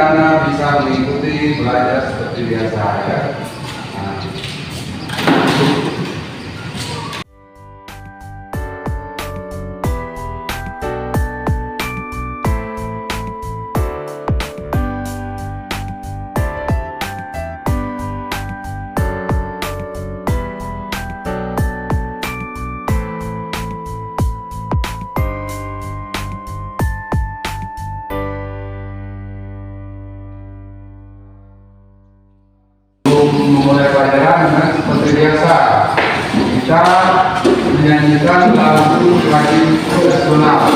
anak-anak bisa mengikuti belajar seperti biasa ya. Nah, memulai pelajaran dengan seperti biasa kita menyanyikan lagu tradisional.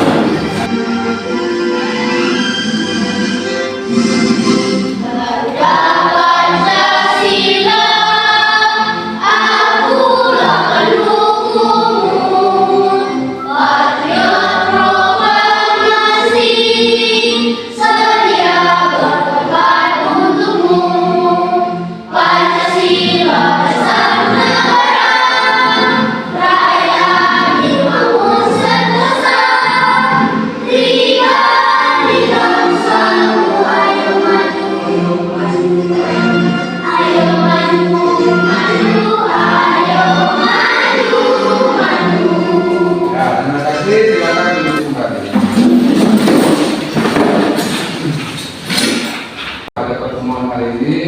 Pada pertemuan hari ini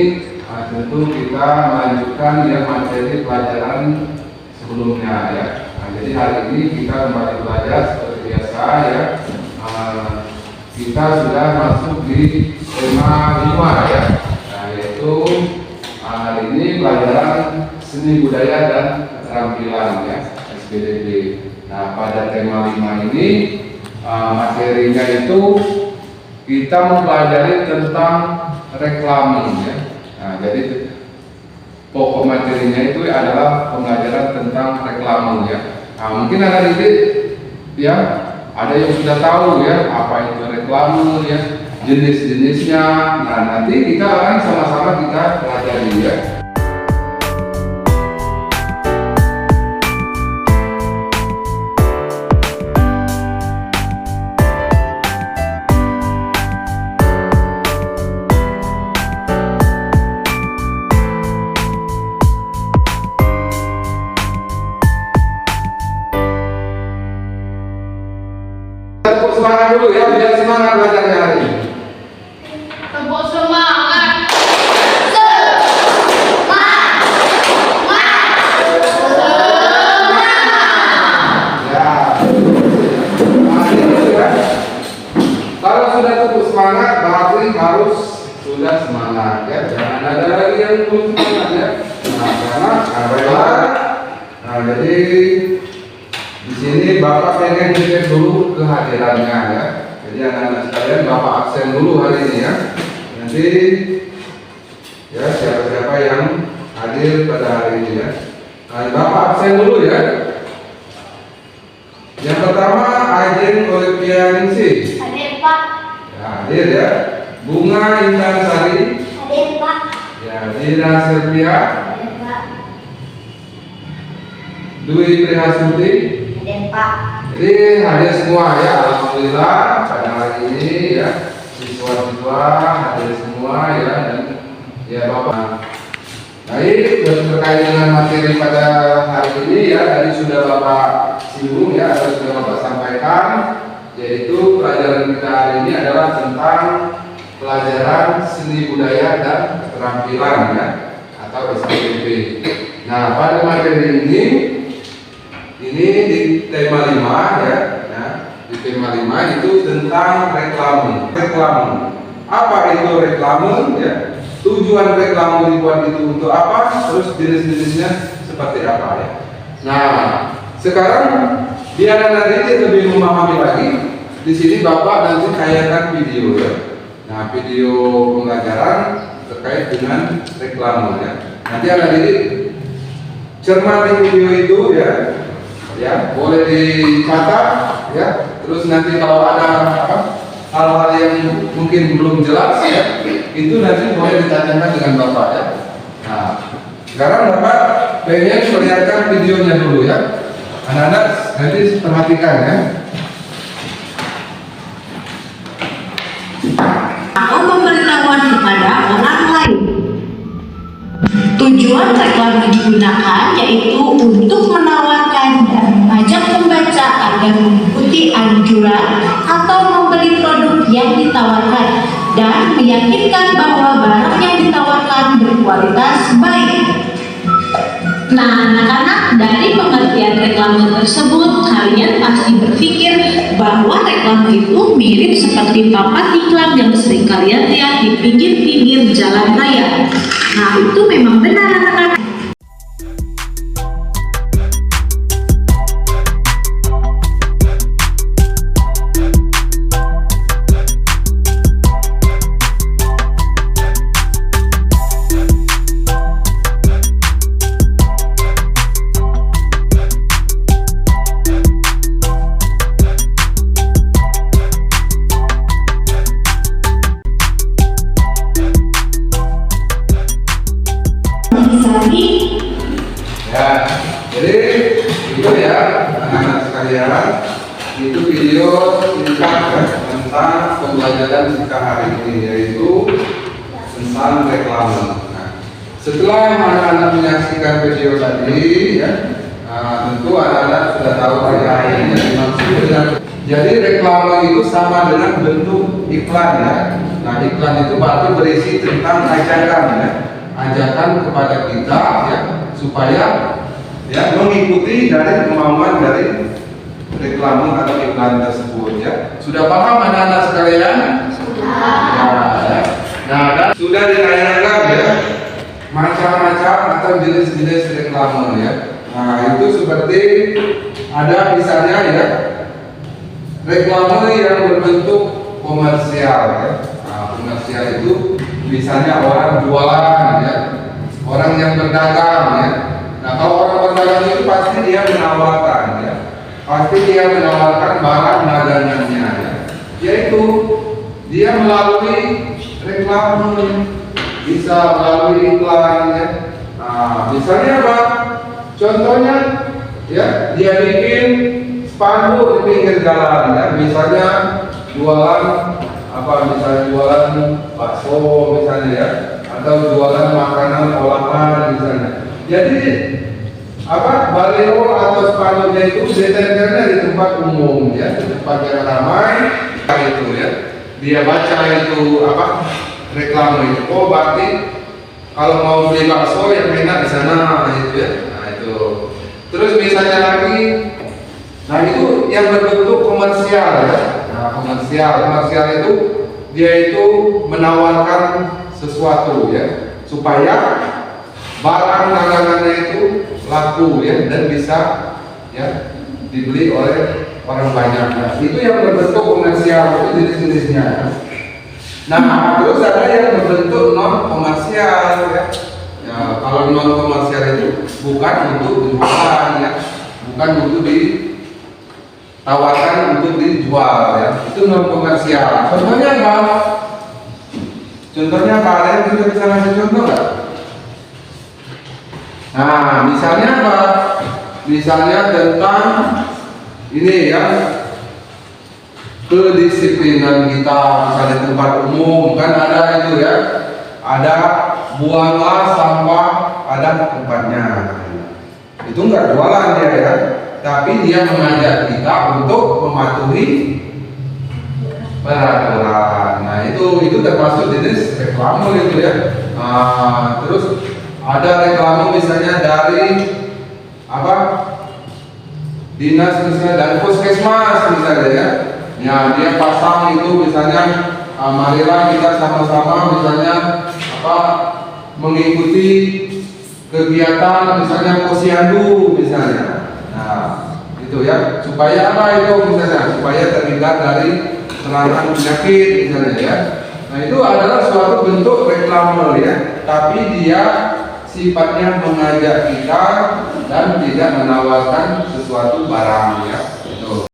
tentu kita melanjutkan yang materi pelajaran sebelumnya ya. Nah, jadi hari ini kita kembali belajar seperti biasa ya. Kita sudah masuk di tema 5 ya. Nah, yaitu hari ini pelajaran seni budaya dan keterampilan ya, SBDP. Nah, pada tema 5 ini materinya itu kita mempelajari tentang reklame ya. Nah, jadi pokok materinya itu adalah pembelajaran tentang reklame ya. Nah, mungkin ada didik ya, ada yang sudah tahu ya apa itu reklame ya, jenis-jenisnya. Nah, nanti kita akan sama-sama kita pelajari ya. Tepuk semangat dulu ya, biar semangat belajarnya hari ini. Tepuk semangat. Ya. Nah, itu ya. Kalau sudah tepuk semangat, berarti harus sudah semangat ya. Jangan ada lagi yang belum semangat ya. Nah, karena rela. Nah, jadi di sini Bapak pengen cek dulu kehadirannya ya. Jadi anak-anak sekalian Bapak absen dulu hari ini ya. Nanti ya siapa-siapa yang hadir pada hari ini ya. Nah, Bapak absen dulu ya. Yang pertama Aiden Olivia Ningsih. Hadir Pak. Ya, hadir ya. Bunga Intan Sari. Hadir Pak. Ya, Dina Sylvia. Hadir Pak. Dwi Prihasuti. Hadir Pak. Jadi hadir semua ya, alhamdulillah pada hari ini ya, siswa-siswa hadir semua ya, dan ya Bapak. Baik, terkait dengan materi pada hari ini ya, tadi sudah Bapak singgung ya, atau sudah Bapak sampaikan, yaitu pelajaran kita hari ini adalah tentang pelajaran seni budaya dan keterampilan ya, atau SBDP. Nah, pada materi ini di tema 5 ya. Nah, di tema 5 itu tentang reklame. Reklame. Apa itu reklame ya? Tujuan reklame dibuat itu untuk apa? Terus jenis-jenisnya seperti apa ya? Nah, sekarang biar anak didik lebih memahami lagi, di sini Bapak nanti tayangan video ya. Nah, video pembelajaran terkait dengan reklame ya. Nanti anak didik cermati video itu ya. Ya, boleh dicatat ya. Terus nanti kalau ada hal-hal yang mungkin belum jelas ya, itu nanti boleh ditanyakan dengan Bapak ya. Nah, sekarang Bapak pengen perlihatkan videonya dulu ya. Anak-anak nanti perhatikan ya. Aku memberitahu keuntungan kepada orang lain. Tujuan reklame digunakan yaitu untuk menawarkan dan mengajak pembaca agar mengikuti anjuran atau membeli produk yang ditawarkan dan meyakinkan bahwa barang yang ditawarkan berkualitas baik. Nah, anak-anak, dari pengertian reklame tersebut, kalian pasti berpikir bahwa reklame itu mirip seperti papan iklan yang sering kalian lihat di pinggir-pinggir jalan raya. Nah, itu memang benar, anak-anak. Ya, jadi itu ya anak-anak sekalian, itu video singkat tentang pembelajaran kita hari ini, yaitu tentang reklame. Nah, setelah anak-anak menyaksikan video tadi, ya, tentu anak-anak sudah tahu apa yang dimaksud dengan. Jadi reklame itu sama dengan bentuk iklan, ya. Nah, iklan itu berarti berisi tentang ajakan, ya, ajakan kepada kita, ya, supaya ya mengikuti dari kemauan dari reklame atau iklan tersebut, ya. Sudah paham anak-anak sekalian? Ya. Nah, dan sudah ditayangkan, ya, macam-macam atau jenis-jenis reklame, ya. Nah, itu seperti ada misalnya, ya, reklame yang berbentuk komersial, ya. Nah, komersial itu misalnya orang jualan, ya, orang yang berdagang, ya. Nah, kalau orang berdagang itu pasti dia menawarkan, ya, pasti dia menawarkan barang dagangannya, ya. Yaitu dia melalui reklame, bisa melalui iklan, ya. Nah, misalnya apa? Contohnya, ya, dia bikin spanduk di pinggir jalan, ya. Misalnya jualan apa? Misalnya jualan bakso, misalnya, ya, atau jualan makanan olahan, misalnya. Jadi apa? Baliho atau spanduknya itu ditempelnya di tempat umum, ya, di tempat yang ramai, itu, ya. Dia baca itu apa? Reklame itu. Oh, berarti kalau mau beli bakso yang enak di sana, itu, ya. Nah, itu. Terus misalnya lagi, nah itu yang berbentuk komersial, ya. Nah, komersial itu dia itu menawarkan sesuatu, ya, supaya barang dagangannya itu laku, ya, dan bisa, ya, dibeli oleh orang banyak. Nah, itu yang berbentuk komersial, itu jenis-jenisnya, ya. Nah, terus ada yang berbentuk non komersial, ya. Ya, kalau non komersial itu bukan untuk jualan, ya, bukan untuk ditawarkan untuk dijual, ya. Itu non komersial. Contohnya apa? Contohnya apa? Kalian juga bisa ngasih contoh nggak? Nah, misalnya apa? Misalnya tentang ini, ya, kedisiplinan kita, misalnya tempat umum kan ada itu, ya, ada buanglah sampah pada tempatnya. Itu enggak jualan dia, ya, tapi dia mengajak kita untuk mematuhi peraturan. Nah, itu termasuk jenis reklame itu, ya. Nah, terus ada reklame misalnya dari apa? Dinas misalnya dari puskesmas misalnya, ya. Ya, dia pasang itu misalnya, marilah kita sama-sama misalnya apa? Mengikuti kegiatan misalnya posyandu misalnya. Nah, itu, ya, supaya apa itu misalnya? Supaya terhindar dari serangan penyakit misalnya, ya. Nah, itu adalah suatu bentuk reklame, ya, tapi dia sifatnya mengajak kita dan tidak menawarkan sesuatu barang, ya. Itu.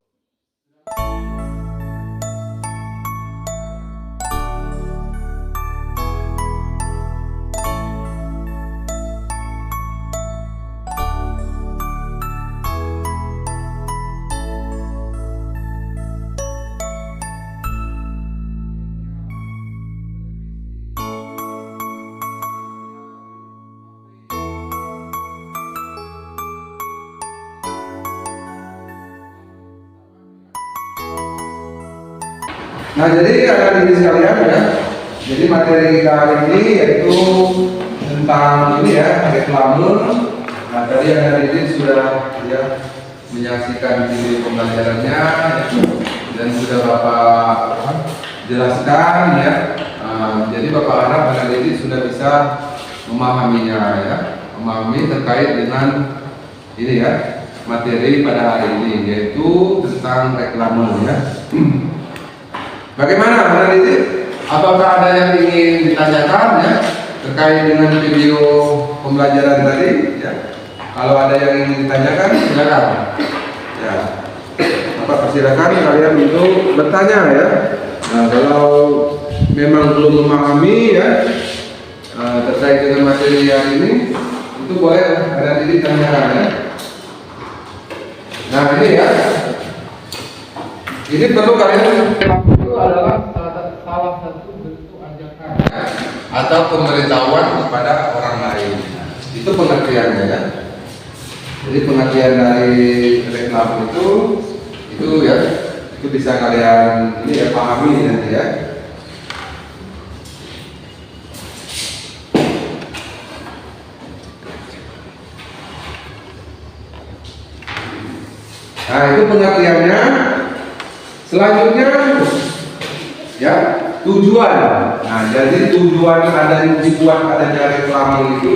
Nah, jadi anak didik sekalian ya. Jadi materi kita hari ini yaitu tentang ini ya, reklame. Nah, tadi anak didik sudah ya menyaksikan video pembelajarannya ya, dan sudah Bapak jelaskan ya. Jadi Bapak harap anak didik sudah bisa memahaminya ya, memahami terkait dengan ini ya materi pada hari ini yaitu tentang reklame ya. Bagaimana anak didik? Apakah ada yang ingin ditanyakan ya terkait dengan video pembelajaran tadi ya? Kalau ada yang ingin ditanyakan silakan ya. Bapak persilakan kalian untuk bertanya ya. Nah, kalau memang belum memahami ya terkait dengan materi yang ini, itu boleh ada didik tanyakan ya. Nah ini ya, ini perlu kalian itu adalah salah satu bentuk ajakan atau pemberitahuan kepada orang lain. Itu pengertiannya ya. Jadi pengertian dari reklame itu ya, itu bisa kalian ini ya pahami nanti ya. Nah itu pengertiannya. Selanjutnya ya tujuan. Nah jadi tujuan dibuat adanya reklame itu.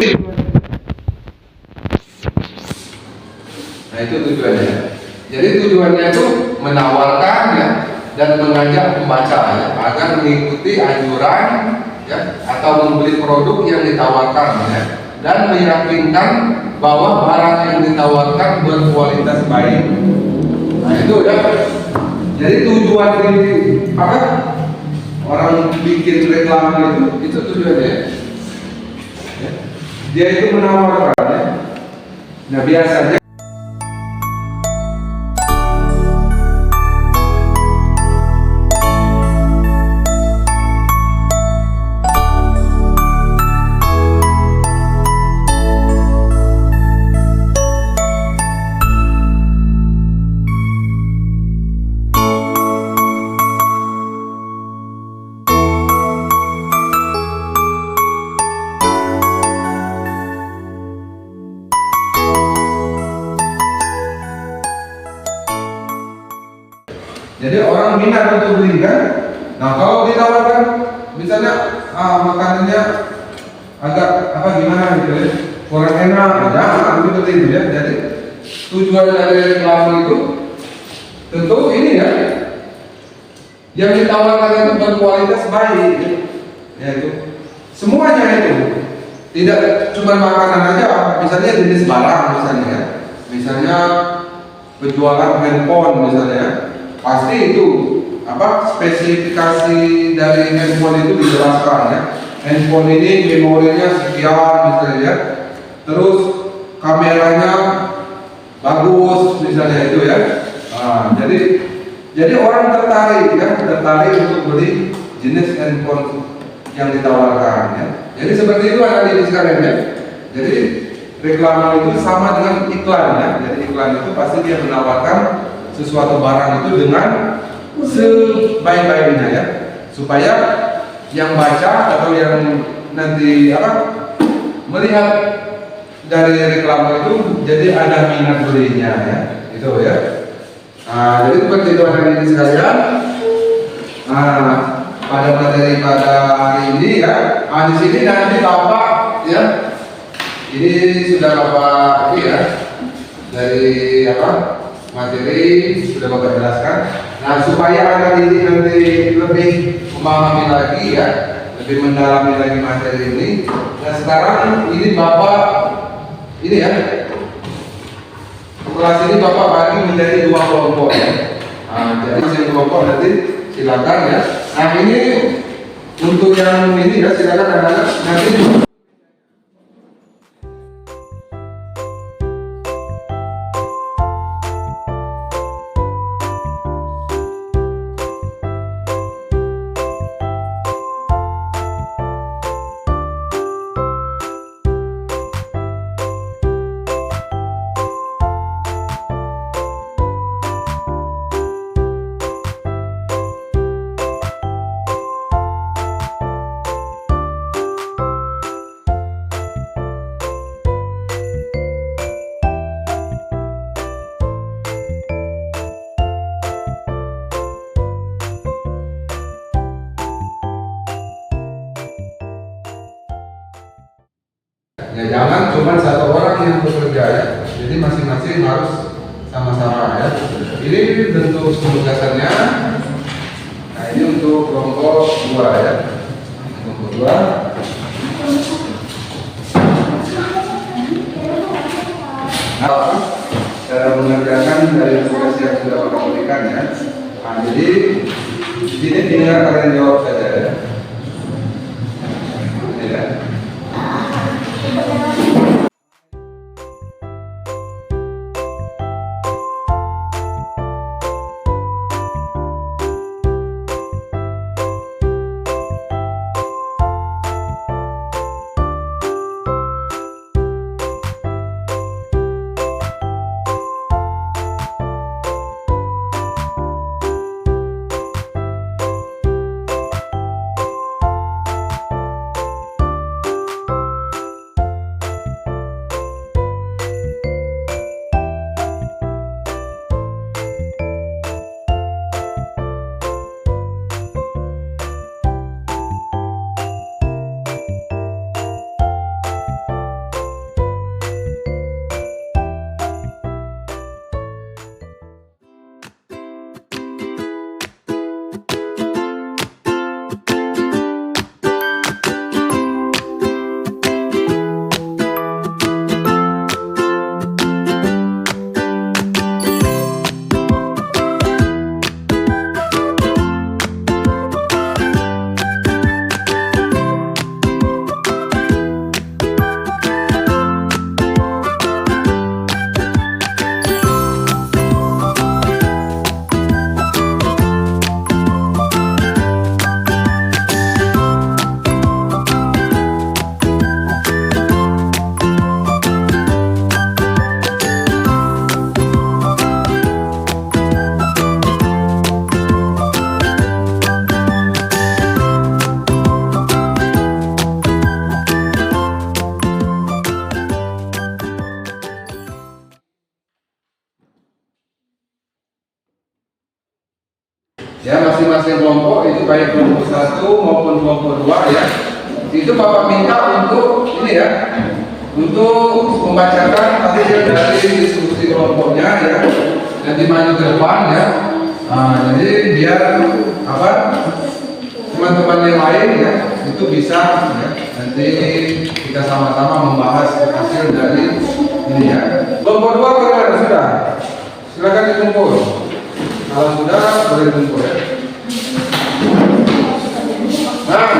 Nah itu tujuannya. Jadi tujuannya itu menawarkan ya dan mengajak pembaca ya, agar mengikuti anjuran ya atau membeli produk yang ditawarkan ya, dan meyakinkan bahwa barang yang ditawarkan berkualitas baik. Nah itu ya. Jadi tujuan dari apa? Orang bikin reklame itu tujuannya. Ya. Dia itu menawarkan ya. Nah biasanya jadi orang minat untuk beli kan. Nah kalau ditawarkan misalnya makanannya agak apa gimana gitu ya, kurang enak, jangan seperti itu ya. Jadi tujuan dari reklame itu tentu ini ya, yang ditawarkan itu berkualitas baik ya itu semuanya itu, tidak cuma makanan aja, misalnya jenis barang misalnya ya. Misalnya penjualan handphone misalnya, pasti itu apa spesifikasi dari handphone itu dijelaskan ya. Handphone ini memorinya sekian misalnya ya, terus kameranya bagus misalnya itu ya. Jadi orang tertarik ya, tertarik untuk beli jenis handphone yang ditawarkan ya. Jadi seperti itu anak didik sekalian ya. Jadi reklame itu sama dengan iklan ya. Jadi iklan itu pasti dia menawarkan sesuatu barang itu dengan sebaik-baiknya ya, supaya yang baca atau yang nanti melihat dari reklame itu jadi ada minat belinya ya, itu ya. Nah, jadi seperti itu anak didik sekalian. Nah, pada materi pada hari ini ya, di sini nanti Bapak ya, ini sudah Bapak ini ya dari materi sudah Bapak jelaskan. Nah supaya anak didik nanti lebih memahami lagi ya, lebih mendalami lagi materi ini. Nah sekarang ini Bapak ini ya, kelas ini Bapak bagi menjadi 2 kelompok ya. Nah, jadi masing kelompok nanti silakan ya. Nah ini untuk yang ini ya, silakan anak-anak nanti Ya jangan cuma satu orang yang bekerja ya. Jadi masing-masing harus sama-sama ya. Ini bentuk penugasannya. Nah ini untuk kelompok 2 ya. Kelompok 2. Nah, cara mengerjakan dari tugas yang sudah Bapak berikan ya. Nah, jadi di sini tinggal kalian jawab saja ya. Ini ya. Ya masing-masing kelompok itu baik kelompok 1 maupun kelompok 2 ya. Itu Bapak minta untuk ini ya, untuk membacakan hasil dari diskusi kelompoknya ya, dan dimaju ke depan ya. Nah, jadi biar apa teman-teman yang lain ya itu bisa ya, nanti kita sama-sama membahas hasil dari ini ya. Kelompok 2 bagaimana sudah? Silakan dikumpul. Kalau sudah boleh kumpul ya. Nah,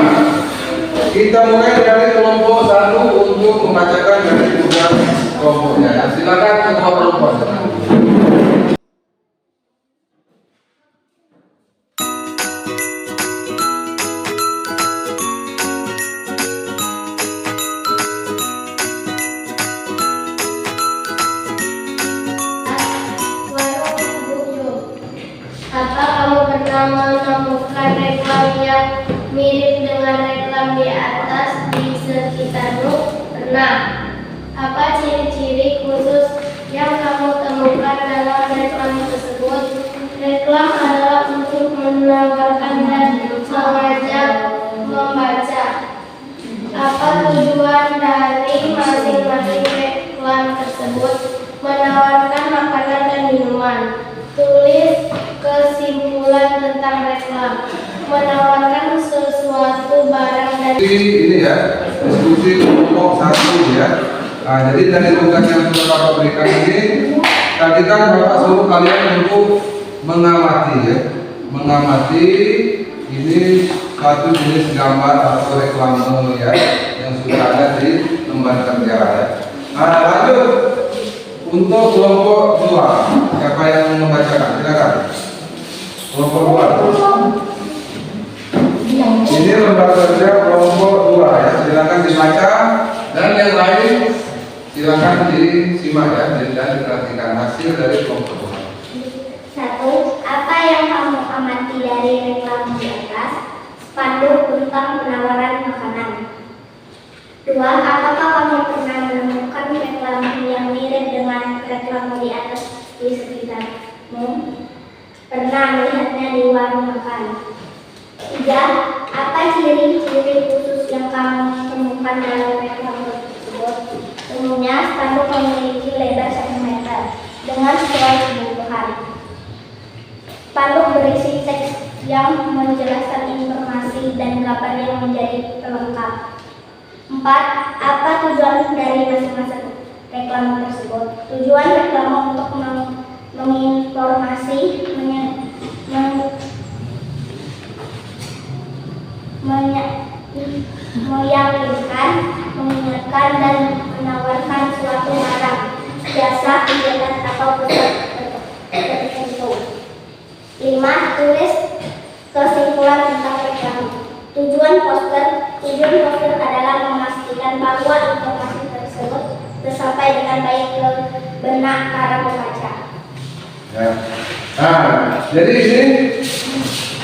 kita mulai dari kelompok 1 untuk membacakan dari tugas kelompoknya. Ya. Silakan ketua kelompok. Apa kamu pernah menemukan reklam yang mirip dengan reklam di atas di sekitarmu? Pernah. Apa ciri-ciri khusus yang kamu temukan dalam reklam tersebut? Reklam adalah untuk menawarkan dan mengajak membaca. Apa tujuan dari masing-masing reklam tersebut? Menawarkan makanan dan minuman. Tulis kesimpulan tentang reklam. Menawarkan sesuatu barang dan Ini ya, diskusi kelompok 1 ya. Nah, jadi dari tugas yang sudah Bapak berikan ini, tadi kan Bapak suruh kalian untuk mengamati ya, mengamati ini satu jenis gambar atau reklame ya yang sudah ada di lembar kerja ya. Nah, lanjut untuk kelompok 2, siapa yang membacakan? Silakan. Kelompok 2. Ini lembar kerja kelompok 2 ya, silakan dibaca dan yang lain silakan disimak ya dan diperhatikan hasil dari kelompok 2. 1. Apa yang kamu amati dari reklam di atas? Spanduk tentang penawaran makanan. 2. Apakah kamu pernah menemukan reklam yang mirip dengan reklam di atas di sekitarmu? Pernah melihatnya di warung makan. 3. Apa ciri-ciri khusus yang kamu temukan dalam reklam tersebut? Umumnya spanduk memiliki lebar 1 meter dengan sesuai kebutuhan. Spanduk berisi teks yang menjelaskan informasi dan gambar yang menjadi pelengkap. 4. Apa tujuan dari masing-masing reklame tersebut? Tujuan reklame untuk menginformasi, meyakinkan, mengingatkan, dan menawarkan suatu barang, jasa, kegiatan atau pesan tertentu. 5. Tulis kesimpulan tentang reklame. Tujuan poster adalah memastikan bahwa informasi tersebut tersampai dengan baik ke benak para pembaca. Ya. Nah, jadi ini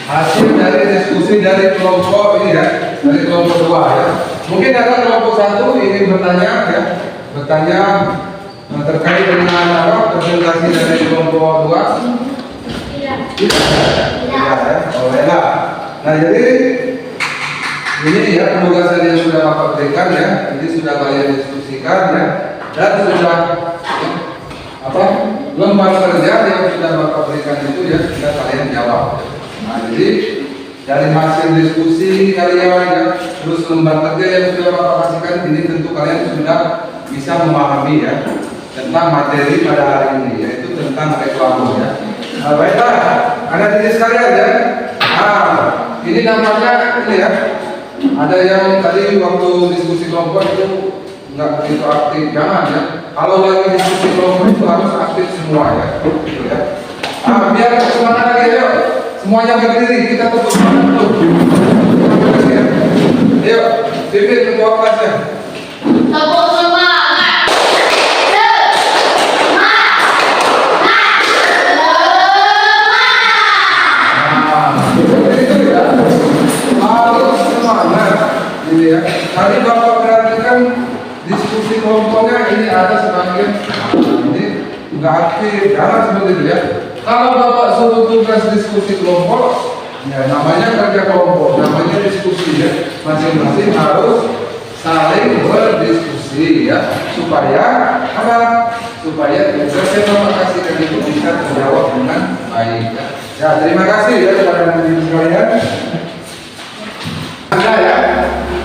hasil dari diskusi dari kelompok ini ya, dari kelompok 2 ya. Mungkin ada kelompok 1 ingin bertanya ya, terkait dengan apa presentasi dari kelompok 2. Tidak. Ya, bolehlah. Nah, jadi ini ya penugasan yang sudah Bapak berikan ya, ini sudah kalian diskusikan ya, dan sudah apa lembar kerja yang sudah Bapak berikan itu ya sudah kalian jawab. Nah, jadi dari hasil diskusi kalian ya, terus lembar kerja yang sudah Bapak kasihkan ini tentu kalian sudah bisa memahami ya tentang materi pada hari ini, yaitu tentang reklame ya. Nah, baiklah, ada di sekalian ya. Nah, ini nampaknya ini ya. Ada yang tadi waktu diskusi kelompok itu nggak begitu aktif, jangan ya. Kalau lagi diskusi kelompok itu harus aktif semua ya, gitu ya. Biar semangat lagi ayo, semuanya berdiri, kita tepuk tangan dulu. Ayo, pimpin ketua kelasnya. Tepuk semangat. Ini ya. Tadi Bapak perhatikan diskusi kelompoknya ini ada sebagian ini nggak aktif, jangan seperti itu ya. Kalau Bapak suruh tugas diskusi kelompok, ya namanya kerja kelompok, namanya diskusi ya. Masing-masing harus saling berdiskusi ya, supaya apa? Supaya tugas yang Bapak kasihkan itu bisa terjawab dengan baik ya. Ya, terima kasih ya kepada hadirin sekalian. Ada ya.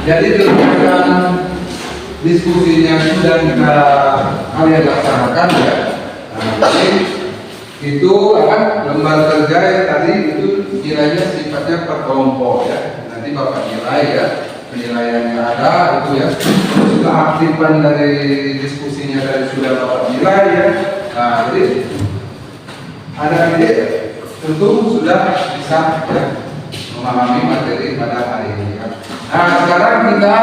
Jadi dengan diskusinya sudah kita kalian laksanakan ya. Nah, jadi itu apa lembar kerja yang tadi itu nilainya sifatnya per kelompok ya. Nanti Bapak nilai ya, penilaiannya ada itu ya. Terus keaktifan dari diskusinya dari sudah Bapak nilai ya. Nah, jadi ada ini tentu sudah bisa ya, memahami materi pada hari ini ya. Nah, sekarang kita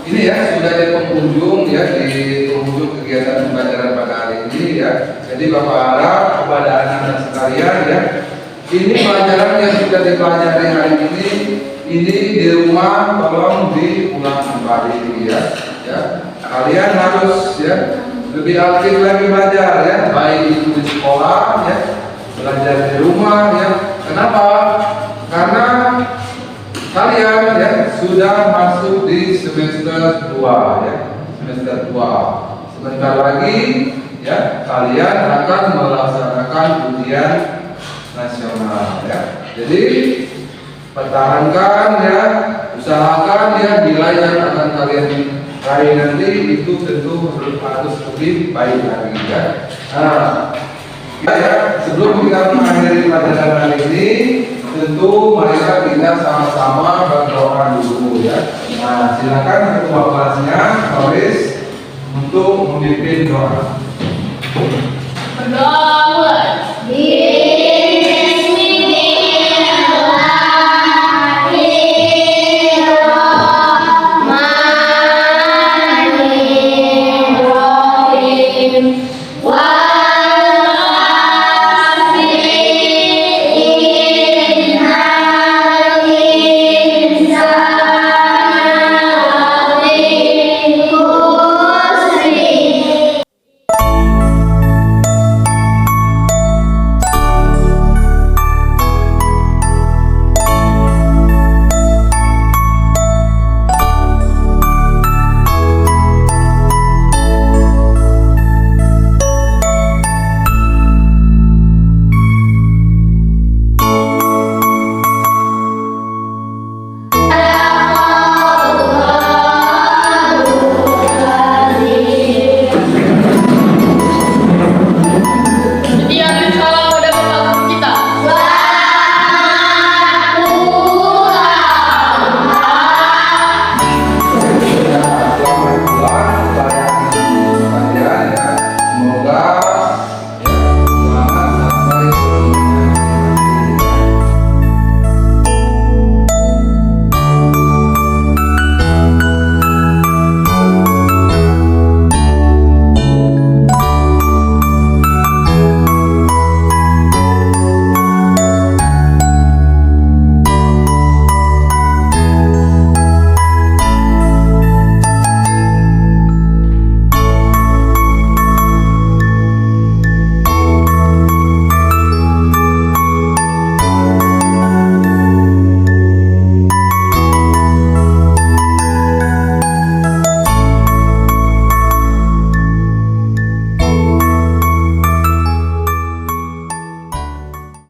ini ya sudah di penghujung ya, di penghujung kegiatan pembelajaran pada hari ini ya. Jadi Bapak harap kepada anak-anak sekalian ya, ini pelajaran yang sudah dipelajari hari ini di rumah tolong diulang kembali ya. Ya, kalian harus ya lebih aktif lagi belajar ya, baik itu di sekolah ya, belajar di rumah ya. Kenapa? Karena kalian ya sudah masuk di semester 2 ya, semester 2. Sebentar lagi ya kalian akan melaksanakan ujian nasional ya. Jadi pertahankan ya, usahakan ya nilai yang akan kalian raih nanti itu tentu harus lebih baik lagi ya. Nah, ya sebelum kita mengakhiri pelajaran hari ini